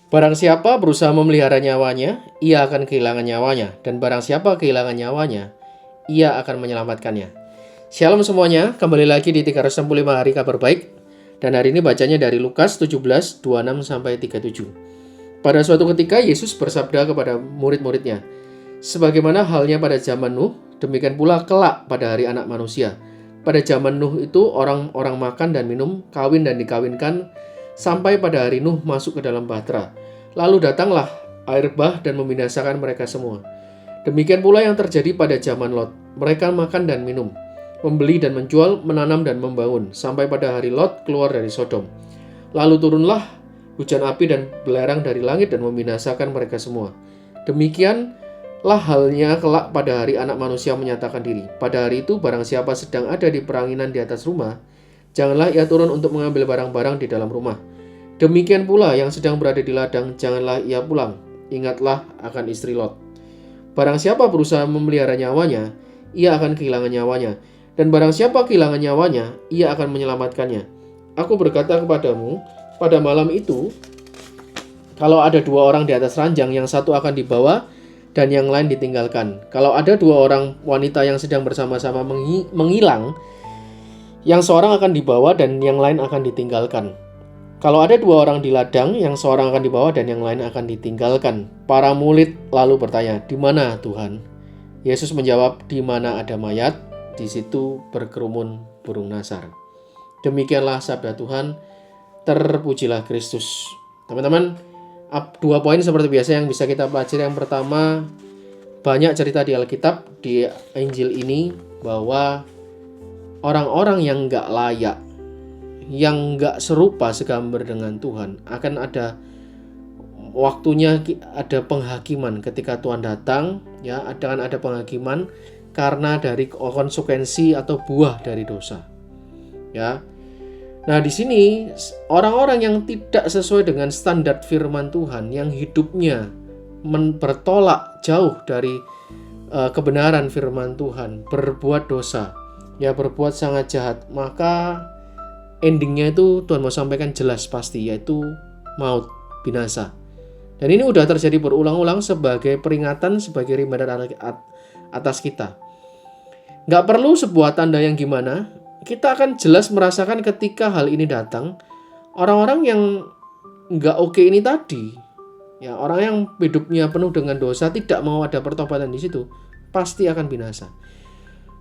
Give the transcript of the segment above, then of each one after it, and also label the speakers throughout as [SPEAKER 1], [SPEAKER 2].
[SPEAKER 1] Barang siapa berusaha memelihara nyawanya, ia akan kehilangan nyawanya. Dan barang siapa kehilangan nyawanya, ia akan menyelamatkannya. Shalom semuanya, kembali lagi di 365 hari kabar baik. Dan hari ini bacanya dari Lukas 17, 26-37. Pada suatu ketika Yesus bersabda kepada murid-muridnya, sebagaimana halnya pada zaman Nuh, demikian pula kelak pada hari Anak Manusia. Pada zaman Nuh itu orang-orang makan dan minum, kawin dan dikawinkan, sampai pada hari Nuh masuk ke dalam bahtera. Lalu datanglah air bah dan membinasakan mereka semua. Demikian pula yang terjadi pada zaman Lot. Mereka makan dan minum, membeli dan menjual, menanam dan membangun, sampai pada hari Lot keluar dari Sodom. Lalu turunlah hujan api dan belerang dari langit dan membinasakan mereka semua. Demikianlah halnya kelak pada hari Anak Manusia menyatakan diri. Pada hari itu barang siapa sedang ada di peranginan di atas rumah, janganlah ia turun untuk mengambil barang-barang di dalam rumah. Demikian pula yang sedang berada di ladang, janganlah ia pulang. Ingatlah akan istri Lot. Barang siapa berusaha memelihara nyawanya, ia akan kehilangan nyawanya. Dan barang siapa kehilangan nyawanya, ia akan menyelamatkannya. Aku berkata kepadamu, pada malam itu, kalau ada dua orang di atas ranjang, yang satu akan dibawa dan yang lain ditinggalkan. Kalau ada dua orang wanita yang sedang bersama-sama menghilang, yang seorang akan dibawa dan yang lain akan ditinggalkan. Kalau ada dua orang di ladang, yang seorang akan dibawa dan yang lain akan ditinggalkan. Para murid lalu bertanya, di mana Tuhan? Yesus menjawab, di mana ada mayat, di situ berkerumun burung nasar. Demikianlah sabda Tuhan, terpujilah Kristus. Teman-teman, dua poin seperti biasa yang bisa kita pelajari. Yang pertama, banyak cerita di Alkitab, di Injil ini, bahwa orang-orang yang gak layak, yang gak serupa segambar dengan Tuhan, akan ada waktunya, ada penghakiman ketika Tuhan datang, ya, akan ada penghakiman karena dari konsekuensi atau buah dari dosa, ya. Nah, di sini orang-orang yang tidak sesuai dengan standar firman Tuhan, yang hidupnya bertolak jauh dari kebenaran firman Tuhan, berbuat dosa, ya, berbuat sangat jahat, maka endingnya itu Tuhan mau sampaikan jelas pasti, yaitu maut, binasa. Dan ini udah terjadi berulang-ulang sebagai peringatan, sebagai reminder atas kita. Gak perlu sebuah tanda yang gimana, kita akan jelas merasakan ketika hal ini datang. Orang-orang yang gak oke ini tadi, ya, orang yang hidupnya penuh dengan dosa, tidak mau ada pertobatan di situ, pasti akan binasa.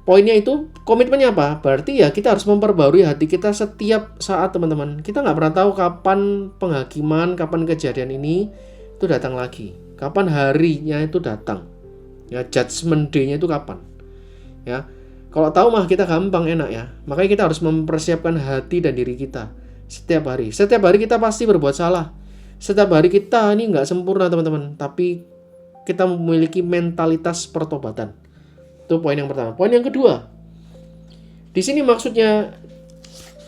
[SPEAKER 1] Poinnya itu, komitmennya apa? Berarti ya kita harus memperbarui hati kita setiap saat, teman-teman. Kita nggak pernah tahu kapan penghakiman, kapan kejadian ini itu datang lagi. Kapan harinya itu datang. Ya, judgment day-nya itu kapan. Ya, kalau tahu mah kita gampang, enak ya. Makanya kita harus mempersiapkan hati dan diri kita setiap hari. Setiap hari kita pasti berbuat salah. Setiap hari kita ini nggak sempurna, teman-teman. Tapi kita memiliki mentalitas pertobatan. Itu poin yang pertama. Poin yang kedua, di sini maksudnya,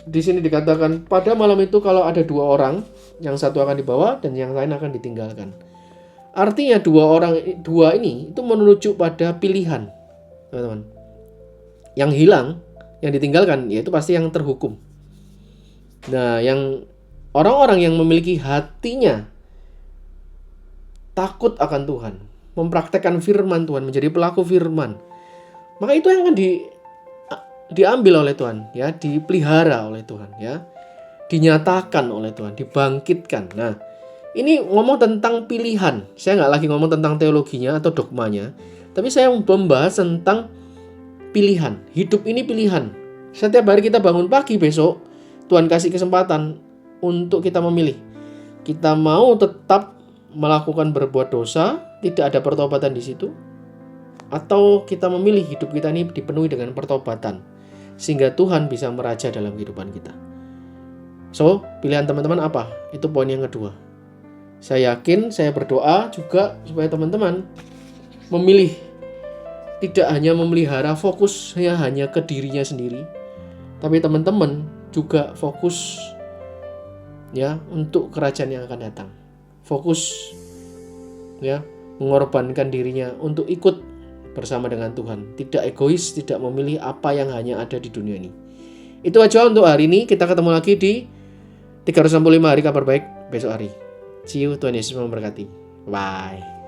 [SPEAKER 1] di sini dikatakan pada malam itu kalau ada dua orang, yang satu akan dibawa dan yang lain akan ditinggalkan. Artinya dua ini itu menunjuk pada pilihan, teman-teman. Yang hilang, yang ditinggalkan, yaitu pasti yang terhukum. Nah, yang orang-orang yang memiliki hatinya takut akan Tuhan, mempraktekkan firman Tuhan, menjadi pelaku firman, maka itu yang akan diambil oleh Tuhan, ya, dipelihara oleh Tuhan, ya, dinyatakan oleh Tuhan, dibangkitkan. Nah, ini ngomong tentang pilihan. Saya nggak lagi ngomong tentang teologinya atau dogmanya, tapi saya membahas tentang pilihan. Hidup ini pilihan. Setiap hari kita bangun pagi besok, Tuhan kasih kesempatan untuk kita memilih. Kita mau tetap melakukan berbuat dosa, tidak ada pertobatan di situ, atau kita memilih hidup kita ini dipenuhi dengan pertobatan, sehingga Tuhan bisa meraja dalam kehidupan kita. So, pilihan teman-teman apa? Itu poin yang kedua. Saya yakin, saya berdoa juga supaya teman-teman memilih, tidak hanya memelihara fokusnya hanya ke dirinya sendiri, tapi teman-teman juga fokus, ya, untuk kerajaan yang akan datang. Fokus, ya, mengorbankan dirinya untuk ikut bersama dengan Tuhan, tidak egois, tidak memilih apa yang hanya ada di dunia ini. Itu aja untuk hari ini. Kita ketemu lagi di 365 hari kabar baik besok hari. See you, Tuhan Yesus memberkati. Bye.